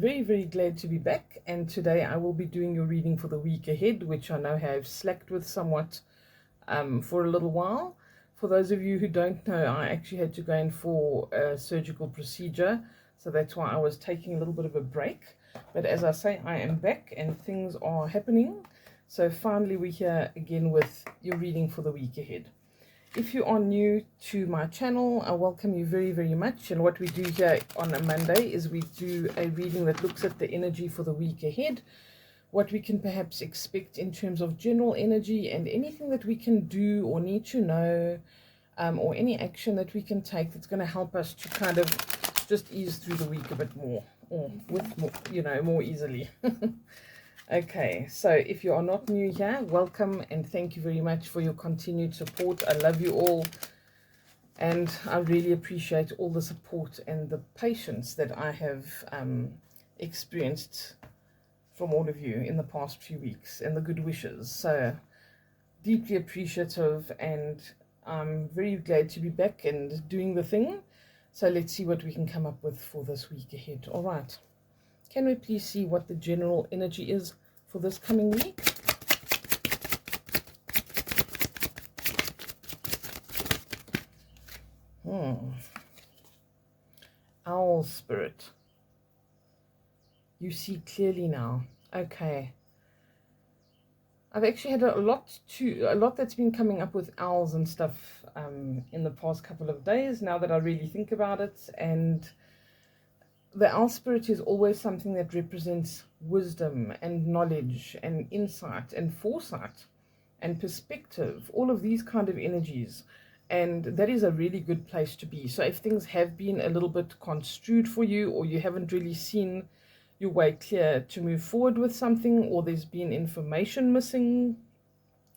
very, very glad to be back, and today I will be doing your reading for the week ahead, which I know have slacked with somewhat for a little while. For those of you who don't know, I actually had to go in for a surgical procedure, so that's why I was taking a little bit of a break. But as I say, I am back and things are happening. So finally we're here again with your reading for the week ahead. If you are new to my channel, I welcome you very, very much. And what we do here on a Monday is we do a reading that looks at the energy for the week ahead, what we can perhaps expect in terms of general energy, and anything that we can do or need to know, or any action that we can take that's going to help us to kind of just ease through the week a bit more, or with more, more easily. Okay, so if you are not new here, welcome and thank you very much for your continued support. I love you all, and I really appreciate all the support and the patience that I have experienced from all of you in the past few weeks, and the good wishes. So deeply appreciative, and I'm very glad to be back and doing the thing. So let's see what we can come up with for this week ahead. All right. Can we please see what the general energy is for this coming week? Owl spirit. You see clearly now. Okay. I've actually had a lot that's been coming up with owls and stuff in the past couple of days, now that I really think about it. And the owl spirit is always something that represents wisdom and knowledge and insight and foresight and perspective, all of these kind of energies. And that is a really good place to be. So if things have been a little bit construed for you, or you haven't really seen your way clear to move forward with something, or there's been information missing,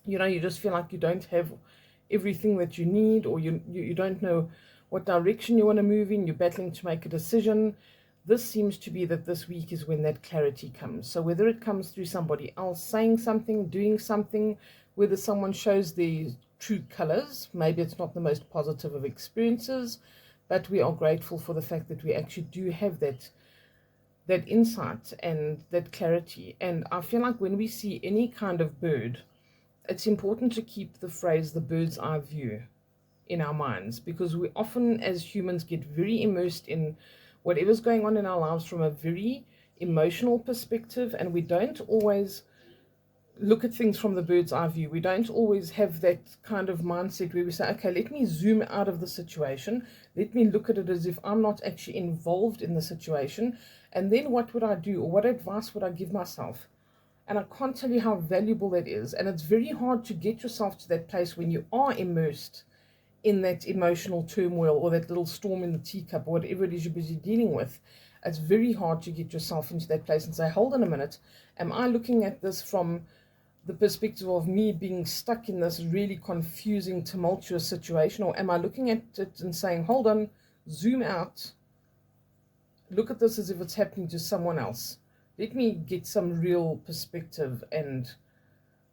you just feel like you don't have everything that you need, or you don't know what direction you want to move in, you're battling to make a decision. This seems to be that this week is when that clarity comes. So whether it comes through somebody else saying something, doing something, whether someone shows their true colors, maybe it's not the most positive of experiences, but we are grateful for the fact that we actually do have that insight and that clarity. And I feel like when we see any kind of bird, it's important to keep the phrase the bird's eye view in our minds, because we often as humans get very immersed in whatever's going on in our lives from a very emotional perspective, and we don't always look at things from the bird's eye view. We don't always have that kind of mindset where we say, okay, let me zoom out of the situation, let me look at it as if I'm not actually involved in the situation, and then what would I do, or what advice would I give myself? And I can't tell you how valuable that is. And it's very hard to get yourself to that place when you are immersed in that emotional turmoil, or that little storm in the teacup, or whatever it is you're busy dealing with. It's very hard to get yourself into that place and say, hold on a minute, am I looking at this from the perspective of me being stuck in this really confusing, tumultuous situation, or am I looking at it and saying, hold on, zoom out, look at this as if it's happening to someone else, let me get some real perspective and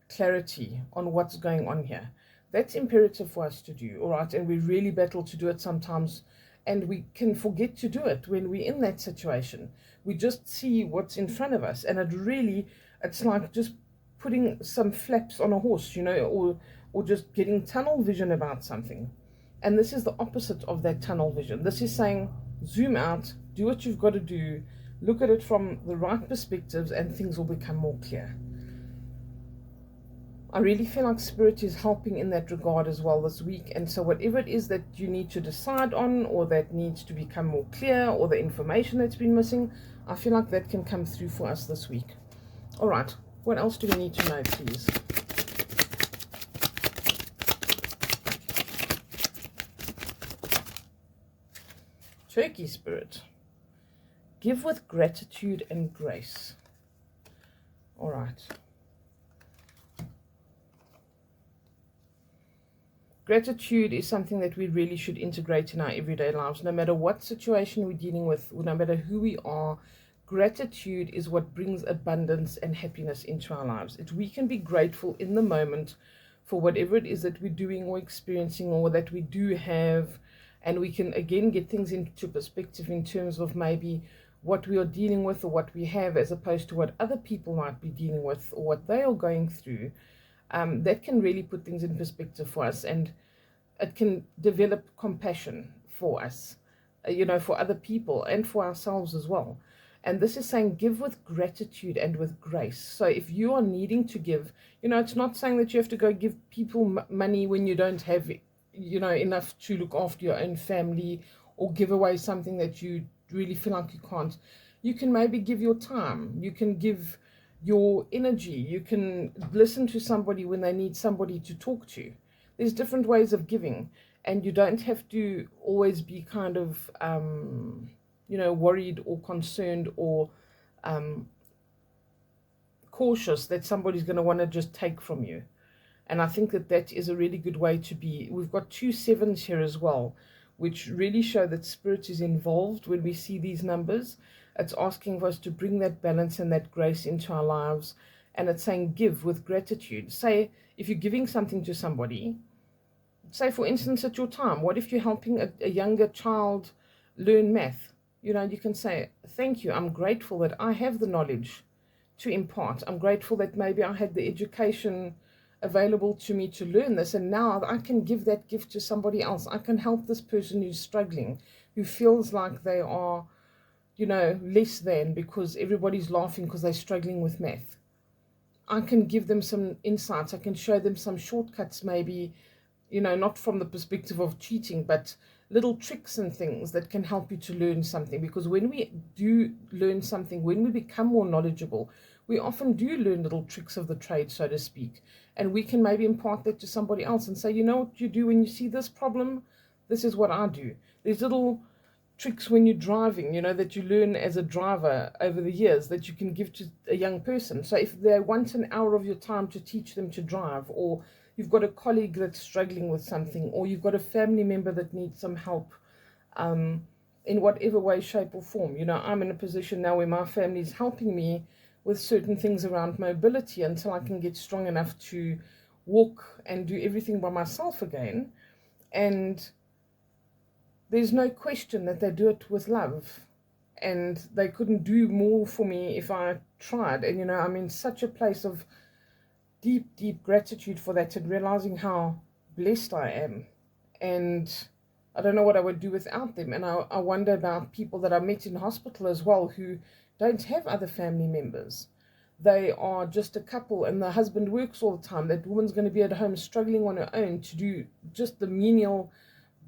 clarity on what's going on here. That's imperative for us to do, all right? And we really battle to do it sometimes, and we can forget to do it when we're in that situation. We just see what's in front of us, and it's like just putting some flaps on a horse, or just getting tunnel vision about something. And this is the opposite of that tunnel vision. This is saying, zoom out, do what you've got to do, look at it from the right perspectives, and things will become more clear. I really feel like Spirit is helping in that regard as well this week. And so whatever it is that you need to decide on, or that needs to become more clear, or the information that's been missing, I feel like that can come through for us this week. All right, what else do we need to know, please? Turkey Spirit. Give with gratitude and grace. All right. Gratitude is something that we really should integrate in our everyday lives, no matter what situation we're dealing with, no matter who we are. Gratitude is what brings abundance and happiness into our lives. We can be grateful in the moment for whatever it is that we're doing or experiencing, or that we do have, and we can again get things into perspective in terms of maybe what we are dealing with or what we have, as opposed to what other people might be dealing with or what they are going through, that can really put things in perspective for us, and it can develop compassion for us, for other people and for ourselves as well. And this is saying give with gratitude and with grace. So if you are needing to give, it's not saying that you have to go give people money when you don't have, enough to look after your own family, or give away something that you really feel like you can't. You can maybe give your time. You can give your energy. You can listen to somebody when they need somebody to talk to. There's different ways of giving, and you don't have to always be kind of worried or concerned or cautious that somebody's going to want to just take from you. And I think that is a really good way to be. We've got 2 sevens here as well, which really show that spirit is involved when we see these numbers. It's asking for us to bring that balance and that grace into our lives. And it's saying give with gratitude. Say, if you're giving something to somebody, say, for instance, at your time, what if you're helping a younger child learn math? You can say, thank you, I'm grateful that I have the knowledge to impart. I'm grateful that maybe I had the education available to me to learn this, and now I can give that gift to somebody else. I can help this person who's struggling, who feels like they are, less than because everybody's laughing because they're struggling with math. I can give them some insights. I can show them some shortcuts, maybe, not from the perspective of cheating, but little tricks and things that can help you to learn something. Because when we do learn something, when we become more knowledgeable, we often do learn little tricks of the trade, so to speak. And we can maybe impart that to somebody else and say, what you do when you see this problem? This is what I do. There's little tricks when you're driving, that you learn as a driver over the years that you can give to a young person. So if they want an hour of your time to teach them to drive, or you've got a colleague that's struggling with something, or you've got a family member that needs some help, in whatever way, shape, or form. I'm in a position now where my family is helping me with certain things around mobility until I can get strong enough to walk and do everything by myself again. And there's no question that they do it with love, and they couldn't do more for me if I tried. And I'm in such a place of deep, deep gratitude for that, and realizing how blessed I am. And I don't know what I would do without them. And I wonder about people that I met in hospital as well, who don't have other family members. They are just a couple, and the husband works all the time. That woman's going to be at home struggling on her own to do just the menial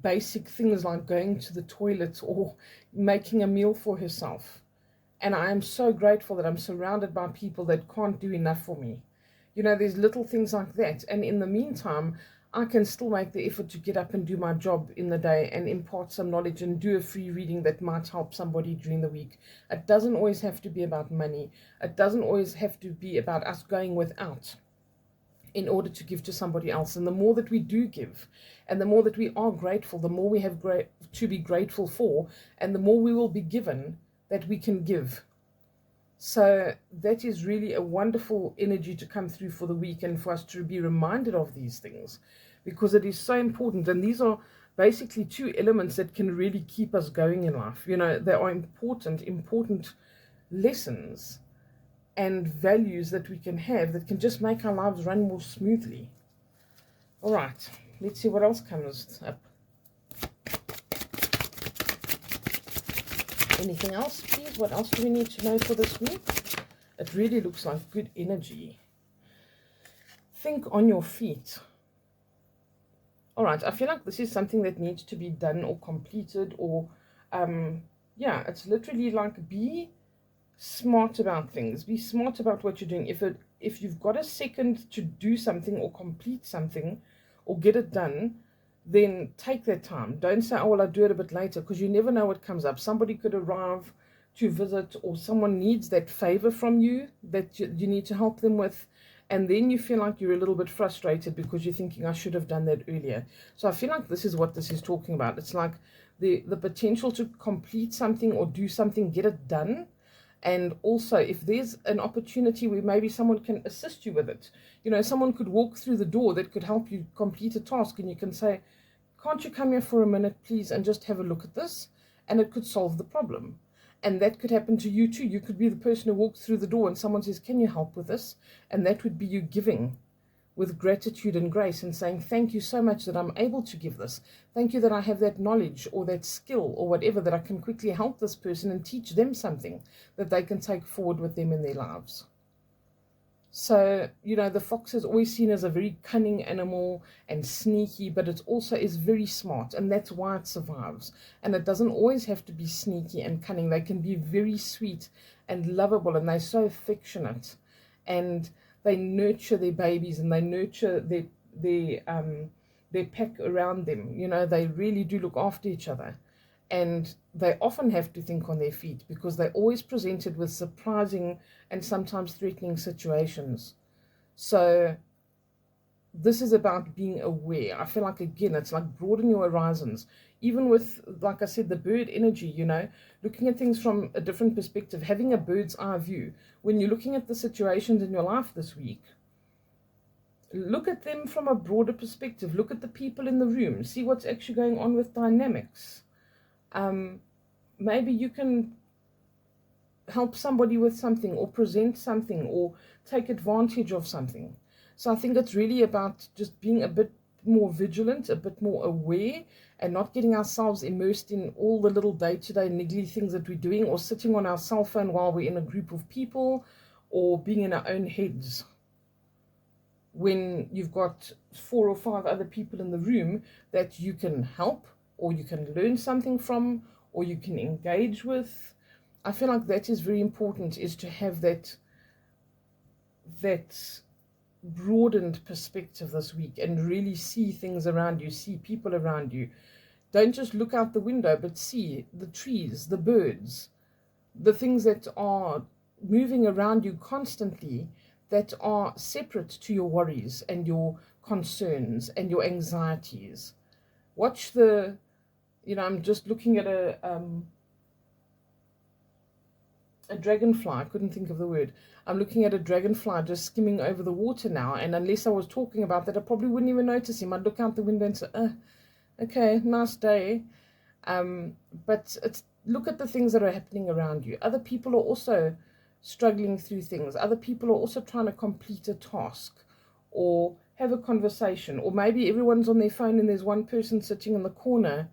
basic things like going to the toilet or making a meal for herself. And I am so grateful that I'm surrounded by people that can't do enough for me. There's little things like that. And in the meantime, I can still make the effort to get up and do my job in the day and impart some knowledge and do a free reading that might help somebody during the week. It doesn't always have to be about money. It doesn't always have to be about us going without in order to give to somebody else. And the more that we do give, and the more that we are grateful, the more we have to be grateful for, and the more we will be given that we can give. So that is really a wonderful energy to come through for the week, and for us to be reminded of these things, because it is so important. And these are basically 2 elements that can really keep us going in life. They are important lessons and values that we can have that can just make our lives run more smoothly. All right, let's see what else comes up. Anything else, please? What else do we need to know for this week? It really looks like good energy. Think on your feet. All right, I feel like this is something that needs to be done or completed, or it's literally like, be smart about things. Be smart about what you're doing. If you've got a second to do something or complete something or get it done, then take that time. Don't say, oh, well, I'll do it a bit later, because you never know what comes up. Somebody could arrive to visit, or someone needs that favor from you that you need to help them with. And then you feel like you're a little bit frustrated because you're thinking, I should have done that earlier. So I feel like this is what this is talking about. It's like the potential to complete something or do something, get it done. And also, if there's an opportunity where maybe someone can assist you with it, someone could walk through the door that could help you complete a task, and you can say, can't you come here for a minute, please, and just have a look at this? And it could solve the problem. And that could happen to you too. You could be the person who walks through the door and someone says, can you help with this? And that would be you giving with gratitude and grace and saying, thank you so much that I'm able to give this. Thank you that I have that knowledge or that skill or whatever, that I can quickly help this person and teach them something that they can take forward with them in their lives. So, the fox is always seen as a very cunning animal and sneaky, but it also is very smart, and that's why it survives. And it doesn't always have to be sneaky and cunning. They can be very sweet and lovable, and they're so affectionate, and they nurture their babies, and they nurture their pack around them. They really do look after each other. And they often have to think on their feet because they're always presented with surprising and sometimes threatening situations. So this is about being aware. I feel like, again, it's like broaden your horizons. Even with, like I said, the bird energy, looking at things from a different perspective, having a bird's eye view. When you're looking at the situations in your life this week, look at them from a broader perspective. Look at the people in the room. See what's actually going on with dynamics. Maybe you can help somebody with something or present something or take advantage of something. So I think it's really about just being a bit more vigilant, a bit more aware, and not getting ourselves immersed in all the little day-to-day niggly things that we're doing, or sitting on our cell phone while we're in a group of people, or being in our own heads when you've got 4 or 5 other people in the room that you can help, or you can learn something from, or you can engage with. I feel like that is very important, is to have that broadened perspective this week and really see things around you, see people around you. Don't just look out the window, but see the trees, the birds, the things that are moving around you constantly, that are separate to your worries and your concerns and your anxieties. Watch I'm just looking at a dragonfly. I couldn't think of the word. I'm looking at a dragonfly just skimming over the water now, and unless I was talking about that, I probably wouldn't even notice him. I'd look out the window and say, okay, nice day. But look at the things that are happening around you. Other people are also struggling through things. Other people are also trying to complete a task or have a conversation, or maybe everyone's on their phone and there's one person sitting in the corner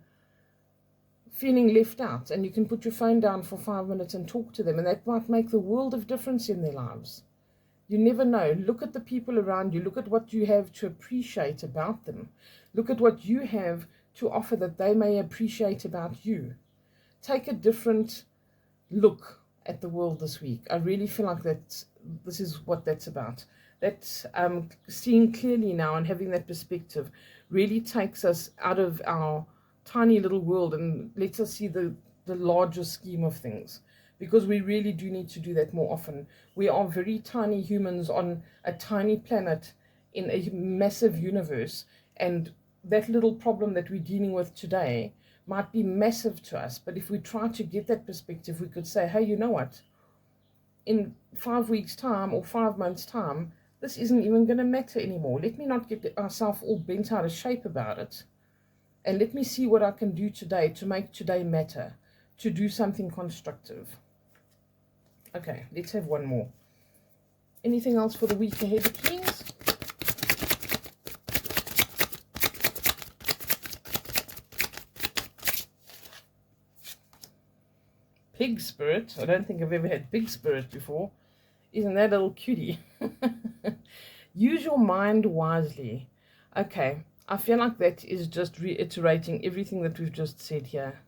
feeling left out, and you can put your phone down for 5 minutes and talk to them, and that might make the world of difference in their lives. You never know. Look at the people around you. Look at what you have to appreciate about them. Look at what you have to offer that they may appreciate about you. Take a different look at the world this week. I really feel like this is what that's about. That seeing clearly now and having that perspective really takes us out of our tiny little world and lets us see the larger scheme of things, because we really do need to do that more often. We are very tiny humans on a tiny planet in a massive universe, and that little problem that we're dealing with today might be massive to us, but if we try to get that perspective, we could say, hey, you know what, in 5 weeks time or 5 months time, this isn't even going to matter anymore. Let me not get ourselves all bent out of shape about it. And let me see what I can do today to make today matter, to do something constructive. Okay, let's have one more. Anything else for the week ahead, please? Pig spirit. I don't think I've ever had pig spirit before. Isn't that a little cutie? Use your mind wisely. Okay. I feel like that is just reiterating everything that we've just said here.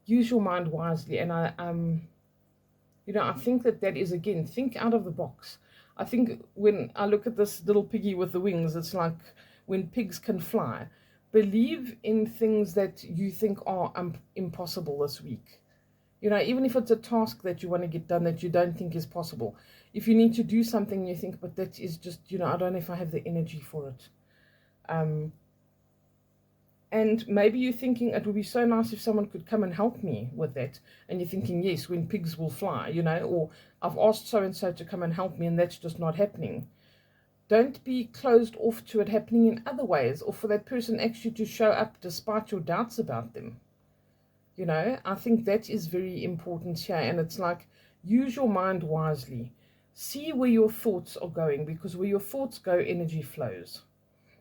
Use your mind wisely, and I think that is, again, think out of the box. I think when I look at this little piggy with the wings, it's like when pigs can fly. Believe in things that you think are impossible this week. Even if it's a task that you want to get done that you don't think is possible. If you need to do something, you think, but that is just, I don't know if I have the energy for it. And maybe you're thinking, it would be so nice if someone could come and help me with that. And you're thinking, yes, when pigs will fly, or I've asked so-and-so to come and help me, and that's just not happening. Don't be closed off to it happening in other ways, or for that person actually to show up despite your doubts about them. You know, I think that is very important here. And it's like, use your mind wisely. See where your thoughts are going, because where your thoughts go, energy flows.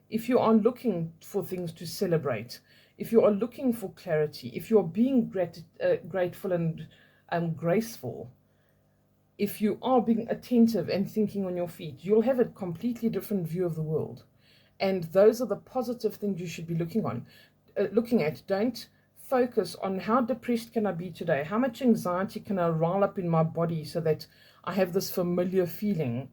If you are looking for things to celebrate, if you are looking for clarity, if you are being grateful and graceful, if you are being attentive and thinking on your feet, you'll have a completely different view of the world. And those are the positive things you should be looking at. Don't focus on how depressed can I be today, how much anxiety can I rile up in my body so that I have this familiar feeling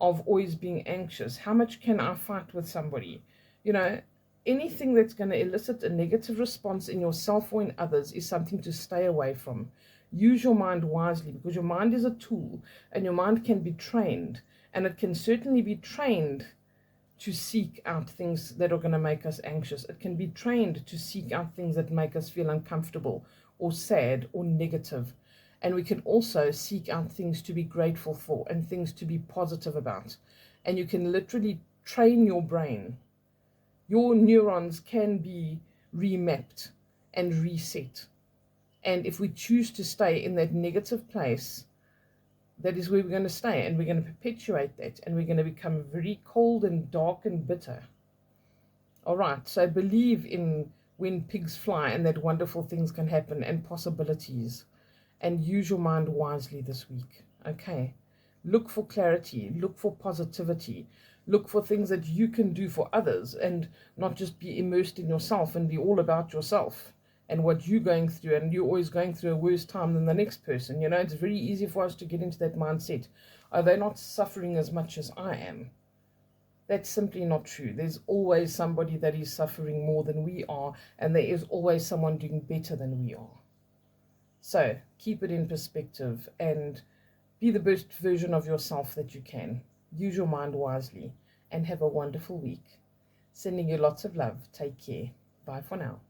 of always being anxious. How much can I fight with somebody? You know, anything that's going to elicit a negative response in yourself or in others is something to stay away from. Use your mind wisely, because your mind is a tool, and your mind can be trained, and it can certainly be trained to seek out things that are going to make us anxious. It can be trained to seek out things that make us feel uncomfortable or sad or negative. And we can also seek out things to be grateful for and things to be positive about. And you can literally train your brain. Your neurons can be remapped and reset. And if we choose to stay in that negative place, that is where we're going to stay, and we're going to perpetuate that, and we're going to become very cold and dark and bitter. All right, so believe in when pigs fly and that wonderful things can happen and possibilities, and use your mind wisely this week. Okay, look for clarity, look for positivity, look for things that you can do for others, and not just be immersed in yourself and be all about yourself and what you're going through, and you're always going through a worse time than the next person. You know, it's very easy for us to get into that mindset. Are they not suffering as much as I am? That's simply not true. There's always somebody that is suffering more than we are, and there is always someone doing better than we are. So keep it in perspective and be the best version of yourself that you can. Use your mind wisely, and have a wonderful week. Sending you lots of love. Take care. Bye for now.